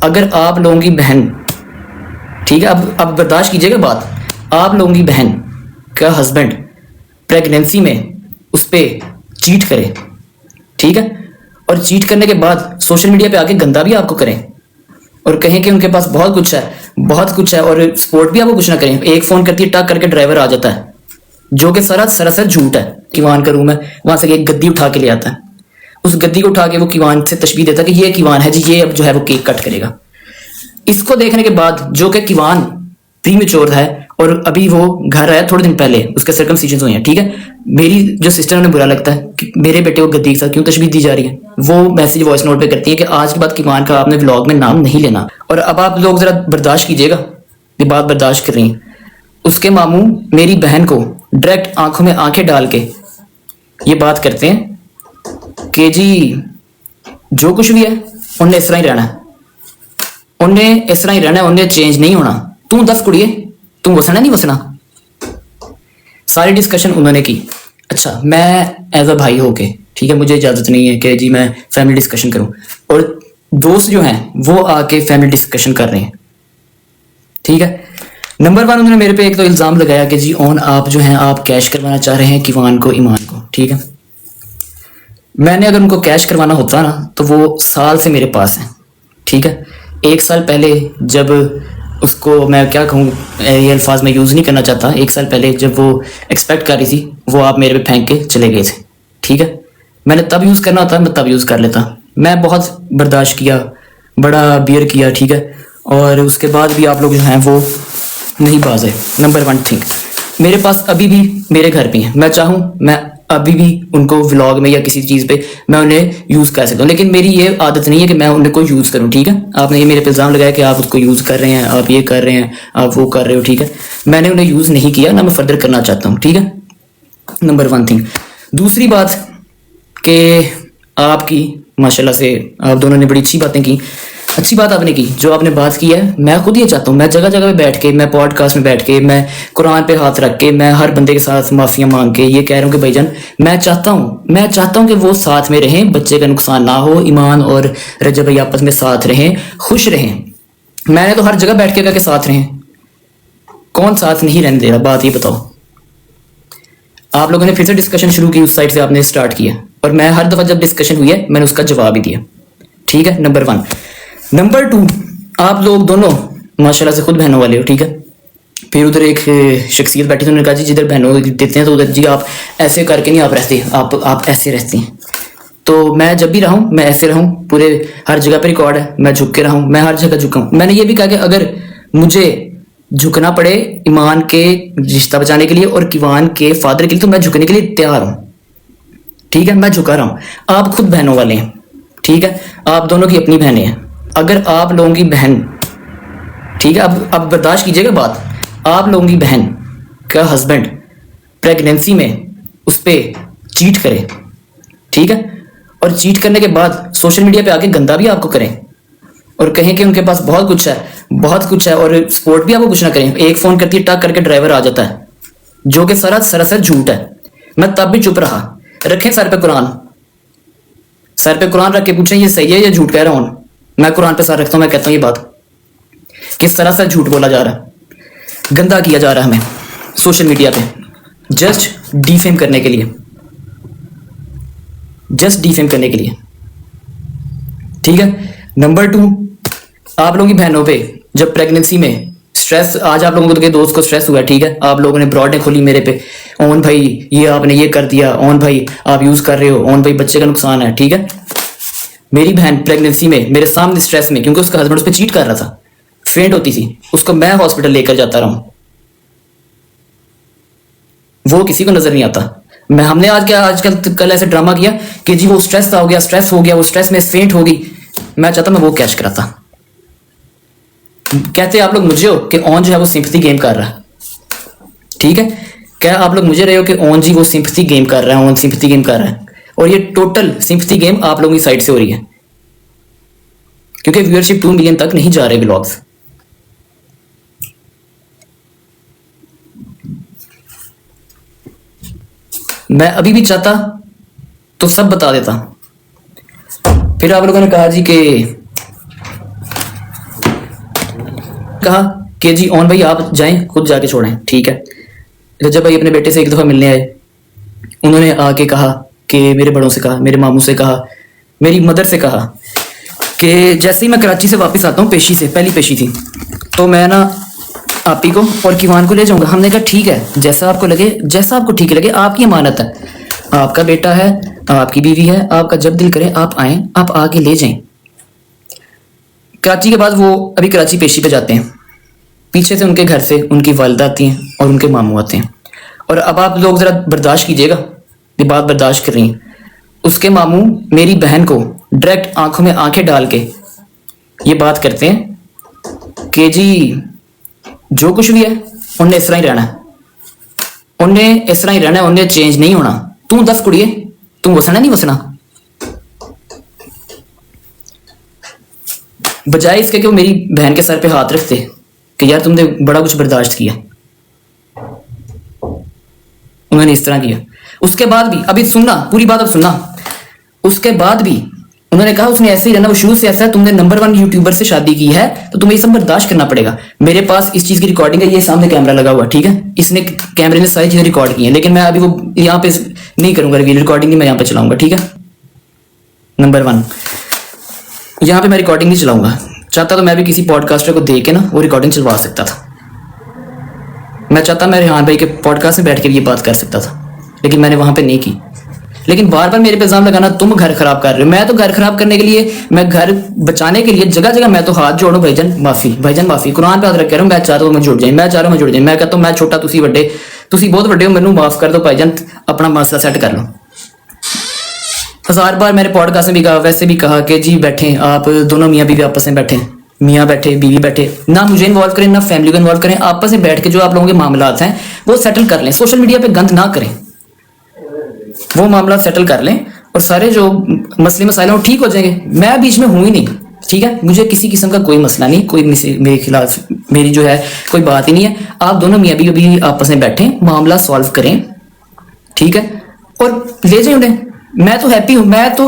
अगर आप लोगों की बहन, ठीक है, अब बर्दाश्त कीजिएगा बात, आप लोगों की बहन का हस्बैंड प्रेगनेंसी में उस पर चीट करे, ठीक है, और चीट करने के बाद सोशल मीडिया पे आके गंदा भी आपको करें और कहें कि उनके पास बहुत कुछ है, बहुत कुछ है, और सपोर्ट भी आपको कुछ ना करें, एक फोन करती है, टक करके ड्राइवर आ जाता है, जो कि सरासर झूठ है। किवान का रूम है, वहां से एक गद्दी उठा के ले आता है, उस गद्दी को उठा के वो किवान से तशबीह देता है कि ये किवान है जी, ये अब जो है वो केक कट करेगा। इसको देखने के बाद जो कि किवान प्रीमेच्योर है और अभी वो घर आया थोड़े दिन पहले, उसके सर्कमसिजन हुए हैं, ठीक है, मेरी जो सिस्टर उन्हें बुरा लगता है कि मेरे बेटे को गद्दी के साथ क्यों तशबीह दी जा रही है, वो मैसेज वॉइस नोट पे करती है कि आज के बाद किवान का आपने व्लॉग में नाम नहीं लेना। और अब आप लोग जरा बर्दाश्त कीजिएगा, ये बात बर्दाश्त कर रही हैं। उसके मामू मेरी बहन को डायरेक्ट आंखों में आंखें डाल के ये बात करते हैं कि जी जो कुछ भी है उन्हें इस तरह ही रहना है, उन्हें इस तरह ही रहना है, उन्हें चेंज नहीं होना। तू दस कुड़िए, तू वसना नहीं वसना। सारी डिस्कशन उन्होंने की। अच्छा, मैं एज अ भाई होके, ठीक है, मुझे इजाजत नहीं है कि जी मैं फैमिली डिस्कशन करूं, और दोस्त जो हैं वो आके फैमिली डिस्कशन कर रहे हैं, ठीक है। नंबर वन, उन्होंने मेरे पे एक तो इल्जाम लगाया कि जी ऑन आप जो हैं आप कैश करवाना चाह रहे हैं किवान को, ईमान को, ठीक है। मैंने अगर उनको कैश करवाना होता ना तो वो साल से मेरे पास है, ठीक है। एक साल पहले जब उसको, मैं क्या कहूँ, ये अल्फाज मैं यूज़ नहीं करना चाहता, एक साल पहले जब वो एक्सपेक्ट कर रही थी वो आप मेरे पे फेंक के चले गए थे, ठीक है। मैंने तब यूज़ करना होता मैं तब यूज़ कर लेता। मैं बहुत बर्दाश्त किया, बड़ा बियर किया, ठीक है, और उसके बाद भी आप लोग जो हैं वो नहीं बाज है। नंबर वन थिंग, मेरे पास अभी भी मेरे घर पे हैं, मैं चाहूँ मैं अभी भी उनको व्लॉग में या किसी चीज़ पे मैं उन्हें यूज़ कर सकता हूँ, लेकिन मेरी ये आदत नहीं है कि मैं उन्हें को यूज़ करूँ, ठीक है। आपने ये मेरे पे इल्ज़ाम लगाया कि आप उसको यूज़ कर रहे हैं, आप ये कर रहे हैं, आप वो कर रहे हो, ठीक है। मैंने उन्हें यूज़ नहीं किया, ना मैं फर्दर करना चाहता हूँ, ठीक है। Number one thing. दूसरी बात कि आपकी माशाल्लाह से आप दोनों ने बड़ी अच्छी बातें की, अच्छी बात आपने की जो आपने बात की है। मैं खुद ये चाहता हूँ, मैं जगह जगह पे बैठ के, मैं पॉडकास्ट में बैठ के, मैं कुरान पे हाथ रख के, मैं हर बंदे के साथ माफिया मांग के ये कह रहा हूँ कि भाईजान मैं चाहता हूँ कि वो साथ में रहें, बच्चे का नुकसान ना हो, ईमान और रजब भाई आपस में साथ रहें, खुश रहें। मैंने तो हर जगह बैठ के कहा कि साथ रहें, कौन साथ नहीं रहने दे रहा, बात ये बताओ। आप लोगों ने फिर से डिस्कशन शुरू की, उस साइड से आपने स्टार्ट किया, और मैं हर दफा जब डिस्कशन हुई है मैंने उसका जवाब ही दिया, ठीक है। Number one. नंबर टू, आप लोग दोनों माशाल्लाह से खुद बहनों वाले हो, ठीक है। फिर उधर एक शख्सियत बैठी थी, उन्होंने कहा जी जिधर बहनों देते हैं तो उधर जी आप ऐसे करके नहीं आप रहते, आप ऐसे रहते हैं। तो मैं जब भी रहूं मैं ऐसे रहूं, पूरे हर जगह पे रिकॉर्ड है, मैं झुक के रहूं, मैं हर जगह झुका हूं। मैंने ये भी कहा कि अगर मुझे झुकना पड़े ईमान के रिश्ता बचाने के लिए और किवान के फादर के लिए तो मैं झुकने के लिए तैयार हूं, ठीक है, मैं झुका रहा हूं। आप खुद बहनों वाले हैं, ठीक है, आप दोनों की अपनी बहनें हैं। अगर आप लोगों की बहन, ठीक है, अब बर्दाश्त कीजिएगा बात, आप लोगों की बहन का हस्बैंड प्रेगनेंसी में उस पर चीट करे, ठीक है, और चीट करने के बाद सोशल मीडिया पे आके गंदा भी आपको करें और कहें कि उनके पास बहुत कुछ है, बहुत कुछ है, और सपोर्ट भी आपको कुछ ना करें, एक फोन करती है, टक करके ड्राइवर आ जाता है, जो कि सरासर झूठ है। मैं तब भी चुप रहा। रखें सर पे कुरान, सर पे कुरान रख के पूछें ये सही है या झूठ कह रहा हूं। मैं कुरान पे सर रखता हूं, मैं कहता हूं ये बात किस तरह से झूठ बोला जा रहा है, गंदा किया जा रहा है हमें सोशल मीडिया पे, जस्ट डिफेम करने के लिए, जस्ट डिफेम करने के लिए, ठीक है। नंबर टू, आप लोगों की बहनों पे जब प्रेगनेंसी में स्ट्रेस, आज आप लोगों के दोस्त को स्ट्रेस हुआ, ठीक है, आप लोगों ने ब्रॉडें खोली मेरे पे, ओन भाई ये आपने ये कर दिया, ओन भाई आप यूज कर रहे हो, ओन भाई बच्चे का नुकसान है, ठीक है। मेरी बहन प्रेगनेंसी में मेरे सामने स्ट्रेस में, क्योंकि उसका हस्बैंड उस पर चीट कर रहा था, फेंट होती थी, उसको मैं हॉस्पिटल लेकर जाता रहा हूं, वो किसी को नजर नहीं आता। हमने आज क्या आजकल कल ऐसे ड्रामा किया कि जी वो स्ट्रेस हो गया, स्ट्रेस हो गया, वो स्ट्रेस में फेंट हो गई। मैं चाहता मैं वो कैश कराता। कहते आप लोग मुझे हो कि ऑन जो है वो सिंपथी गेम कर रहा है, ठीक है। क्या आप लोग मुझे रहे हो कि ऑन जी वो सिंपथी गेम कर रहा है, ऑन सिंपथी गेम कर रहा है, और ये टोटल सिंपथी गेम आप लोगों की साइड से हो रही है, क्योंकि व्यूअरशिप 2 मिलियन तक नहीं जा रहे व्लॉग्स। मैं अभी भी चाहता तो सब बता देता। फिर आप लोगों ने कहा जी कि कहा कि जी ओन भाई आप जाएं, खुद जाके छोड़ें, ठीक है। रजब भाई अपने बेटे से एक दफ़ा मिलने आए। उन्होंने आके कहा कि मेरे बड़ों से कहा, मेरे मामू से कहा, मेरी मदर से कहा कि जैसे ही मैं कराची से वापस आता हूँ, पेशी से पहली पेशी थी, तो मैं ना आप ही को और किवान को ले जाऊंगा। हमने कहा ठीक है, जैसा आपको लगे, जैसा आपको ठीक लगे, आपकी अमानत है, आपका बेटा है, आपकी बीवी है, आपका जब दिल करे आप आएं, आप आके ले जाएं। कराची के बाद वो अभी कराची पेशी पे जाते हैं। पीछे से उनके घर से उनकी वालिदा आती हैं और उनके मामू आते हैं। और अब आप लोग जरा बर्दाश्त कीजिएगा, ये बात बर्दाश्त कर रही हैं। उसके मामू मेरी बहन को डायरेक्ट आंखों में आंखें डाल के ये बात करते हैं कि जी जो कुछ भी है उन्हें इस तरह ही रहना है, उन्हें इस तरह ही रहना है, उन्हें चेंज नहीं होना। तू दस कुड़िए, तू वसना नहीं वसना। बजाय इसके कि वो मेरी बहन के सर पे हाथ रखते कि यार तुमने बड़ा कुछ बर्दाश्त किया, उन्होंने इस तरह किया। उसके बाद भी, अभी सुनना पूरी बात, अब सुनना, उसके बाद भी उन्होंने कहा उसने ऐसे ही रहना, वो शुरू से ऐसा है, तुमने नंबर 1 यूट्यूबर से शादी की है तो तुम्हें ये सब बर्दाश्त करना पड़ेगा। मेरे पास इस चीज की रिकॉर्डिंग है, ये सामने कैमरा लगा हुआ, ठीक है, इसने कैमरे ने सारी चीजें रिकॉर्ड की हैं, लेकिन मैं अभी वो यहाँ पे नहीं करूंगा, रिकॉर्डिंग नहीं मैं यहाँ पे चलाऊंगा, ठीक है। नंबर 1, यहाँ पे मैं रिकॉर्डिंग नहीं चलाऊंगा। चाहता तो मैं भी किसी पॉडकास्टर को दे के ना वो रिकॉर्डिंग चलवा सकता था। मैं चाहता मैं रेहान भाई के पॉडकास्ट में बैठ के भी ये बात कर सकता था, लेकिन मैंने वहां पे नहीं की। लेकिन बार बार मेरे पे इल्जाम लगाना, तुम घर खराब कर रहे हो। मैं तो घर खराब करने के लिए, मैं घर बचाने के लिए जगह जगह मैं तो हाथ जोड़ू, भाईजान माफी, भाईजान माफी, कुरान पे हाथ रख रहा हूं। मैं चाहता हूं मैं जुड़ जाए, मैं चाह रहा हूं मैं जुड़ जाए। मैं कहता हूं मैं छोटा, तुसी बड़े, तुसी बहुत बड़े हो, मैनू माफ कर दो भाईजान, अपना मसला सेट कर लो। 1000 बार मैंने पॉडकास्ट में भी कहा, वैसे भी कहा कि जी बैठे आप दोनों मियाँ बीवी आपस में बैठे, मियाँ बैठे बीवी बैठे, ना मुझे इन्वॉल्व करें ना फैमिली को इन्वॉल्व करें, आपस में बैठ के जो आप लोगों के मामलात हैं वो सेटल कर लें। सोशल मीडिया पे गंद ना करें, वो मामला सेटल कर लें और सारे जो मसले मसाइल हैं वो ठीक हो जाएंगे। मैं बीच में हूं ही नहीं, ठीक है, मुझे किसी किस्म का कोई मसला नहीं, कोई मेरे खिलाफ मेरी जो है कोई बात ही नहीं है। आप दोनों मियाँ बीवी आपस में बैठे, मामला सॉल्व करें, ठीक है, और ले जाए उन्हें। मैं तो हैप्पी हूं। मैं तो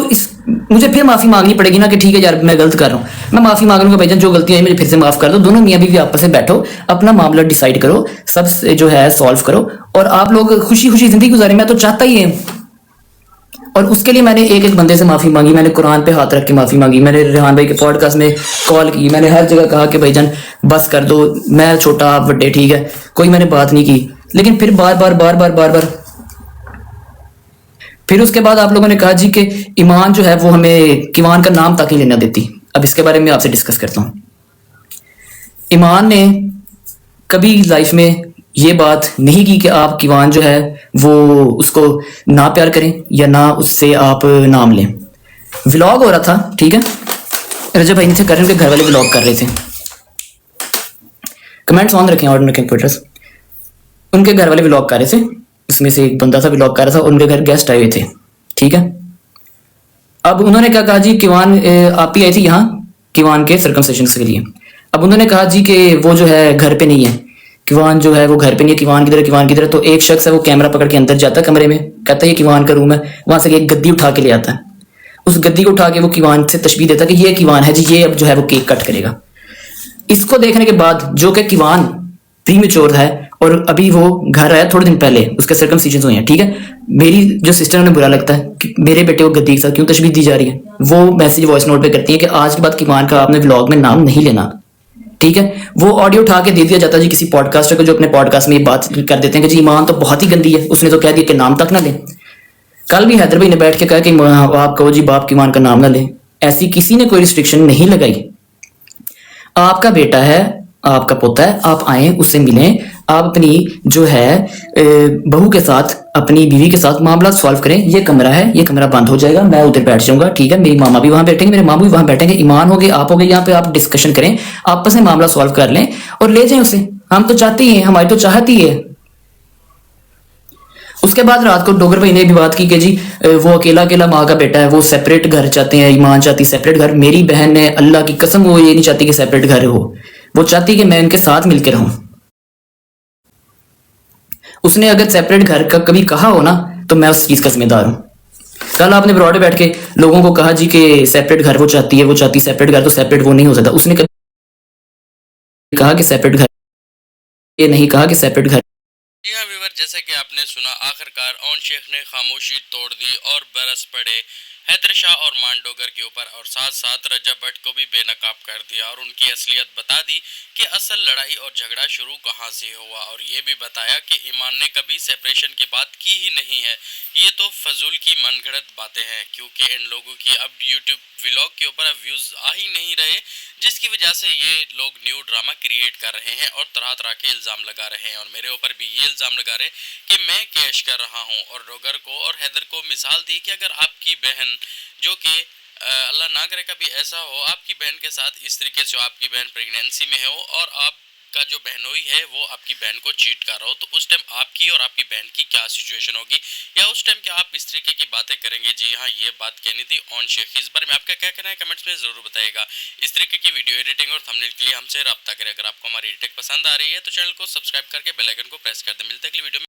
मुझे फिर माफी मांगनी पड़ेगी ना कि ठीक है यार मैं गलत कर रहा हूं, मैं माफी मांग लूंगा भाईजान, जो गलती है मुझे फिर से माफ कर दो। दोनों मियाँ बीवी आपस में बैठो, अपना मामला डिसाइड करो, सब जो है सॉल्व करो और आप लोग खुशी खुशी जिंदगी गुजारें। मैं तो चाहता ही है, और उसके लिए मैंने एक एक बंदे से माफी मांगी, मैंने कुरान पे हाथ रख के माफी मांगी, मैंने रेहान भाई के पॉडकास्ट में कॉल की, मैंने हर जगह कहा कि भाईजान बस कर दो, मैं छोटा आप बड़े, ठीक है, कोई मैंने बात नहीं की। लेकिन फिर बार बार बार बार बार बार फिर उसके बाद आप लोगों ने कहा जी कि ईमान जो है वो हमें किवान का नाम तक नहीं लेना देती। अब इसके बारे में आपसे डिस्कस करता हूँ। ईमान ने कभी लाइफ में ये बात नहीं की कि आप किवान जो है वो उसको ना प्यार करें या ना उससे आप नाम लें। व्लॉग हो रहा था, ठीक है, रजब भाई नीचे कर रहे, उनके घर वाले व्लॉग कर रहे थे, कमेंट्स ऑन रखें और रखें ट्विटर्स। उनके घर वाले व्लॉग कर रहे थे, इसमें से एक बंदा था व्लॉग कर रहा था, उनके घर गेस्ट आए हुए थे, ठीक है। अब उन्होंने क्या कहा जी, किवान आप ही आई थी यहाँ किवान के सर्कमसिशन के लिए। अब उन्होंने कहा जी कि वो जो है घर पे नहीं है, किवान जो है वो घर पे नहीं है, किवान किधर है, किवान किधर है। तो एक शख्स है वो कैमरा पकड़ के अंदर जाता है कमरे में, कहता है ये किवान का रूम है, वहां से एक गद्दी उठा के ले आता है, उस गद्दी को उठा के वो किवान से तशबीह देता है कि ये किवान है जी, ये अब जो है वो केक कट करेगा। इसको देखने के बाद जो कि किवान प्रीमेच्योर है और अभी वो घर आया थोड़े दिन पहले, उसके सर्कमसिशन हुए हैं, ठीक है, मेरी जो सिस्टर उन्हें बुरा लगता है कि मेरे बेटे को गद्दी के साथ क्यों तशबीह दी जा रही है। वो मैसेज वॉइस नोट पे करती है कि आज के बाद किवान का आपने व्लॉग में नाम नहीं लेना, ठीक है। वो ऑडियो उठा के दे दिया जाता है जी किसी पॉडकास्टर को, जो अपने पॉडकास्ट में ये बात कर देते हैं कि जी ईमान तो बहुत ही गंदी है, उसने तो कह दिया कि नाम तक ना ले। कल भी हैदर भाई ने बैठ के कहा कि आप कहो जी बाप किवान का नाम ना ले, ऐसी किसी ने कोई रिस्ट्रिक्शन नहीं लगाई। आपका बेटा है, आपका पोता है, आप आए उससे मिलें, आप अपनी जो है बहू के साथ, अपनी बीवी के साथ मामला सॉल्व करें। ये कमरा है, ये कमरा बंद हो जाएगा, मैं उधर बैठ जाऊंगा, ठीक है, मेरी मामा भी वहां बैठेंगे, मेरे मामू भी वहां बैठेंगे, ईमान हो गए, आप हो गए, यहाँ पे आप डिस्कशन करें, आपस में मामला सॉल्व कर लें और ले जाएं उसे। हम तो चाहते ही हैं, हमारी तो चाहत ही है। उसके बाद रात को डोगर भाई ने भी बात की कि जी वो अकेला अकेला माँ का बेटा है, वो सेपरेट घर चाहते हैं, ईमान चाहती सेपरेट घर। मेरी बहन ने अल्लाह की कसम वो ये नहीं चाहती कि सेपरेट घर हो, वो चाहती कि मैं इनके साथ मिलकर रहूं। उसने अगर सेपरेट घर का कभी कहा हो ना तो मैं उस चीज का जिम्मेदार हूं। कल आपने ब्रॉड बैठ के लोगों को कहा जी कि सेपरेट घर वो चाहती है, वो चाहती सेपरेट घर, तो सेपरेट वो नहीं हो सकता। उसने कहा कि सेपरेट घर, ये नहीं कहा कि सेपरेट घर। जी हाँ व्यूवर, जैसा कि आपने सुना, आखिरकार ओन शेख ने खामोशी तोड़ दी और बरस पड़े हैदर शाह और मांडोगर के ऊपर, और साथ साथ रजब भट्ट को भी बेनकाब कर दिया और उनकी असलियत बता दी कि असल लड़ाई और झगड़ा शुरू कहाँ से हुआ, और ये भी बताया कि ईमान ने कभी सेपरेशन की बात की ही नहीं है। ये तो फजूल की मनगढ़ंत बातें हैं, क्योंकि इन लोगों की अब यूट्यूब व्लॉग के ऊपर अब व्यूज आ ही नहीं रहे, जिसकी वजह से ये लोग न्यू ड्रामा क्रिएट कर रहे हैं और तरह तरह के इल्ज़ाम लगा रहे हैं, और मेरे ऊपर भी ये इल्ज़ाम लगा रहे कि मैं कैश कर रहा हूं, और रोगर को और हैदर को मिसाल दी कि अगर आपकी बहन, जो कि अल्लाह ना करे कभी ऐसा हो आपकी बहन के साथ इस तरीके से, आपकी बहन प्रेगनेंसी में हो और आपका जो बहनोई है वो आपकी बहन को चीट कर रहा हो, तो उस टाइम आपकी और आपकी बहन की क्या सिचुएशन होगी, या उस टाइम क्या आप इस तरीके की बातें करेंगे। जी हाँ, ये बात कहनी थी ऑन शेख। इस बारे में आपका क्या कहना है कमेंट्स में ज़रूर बताइएगा। इस तरीके की वीडियो एडिटिंग और थंबनेल के लिए हमसे रब्ता करें। अगर आपको हमारी एडिटिंग पसंद आ रही है तो चैनल को सब्सक्राइब करके बेल आइकन को प्रेस कर दें। मिलते हैं अगली वीडियो में।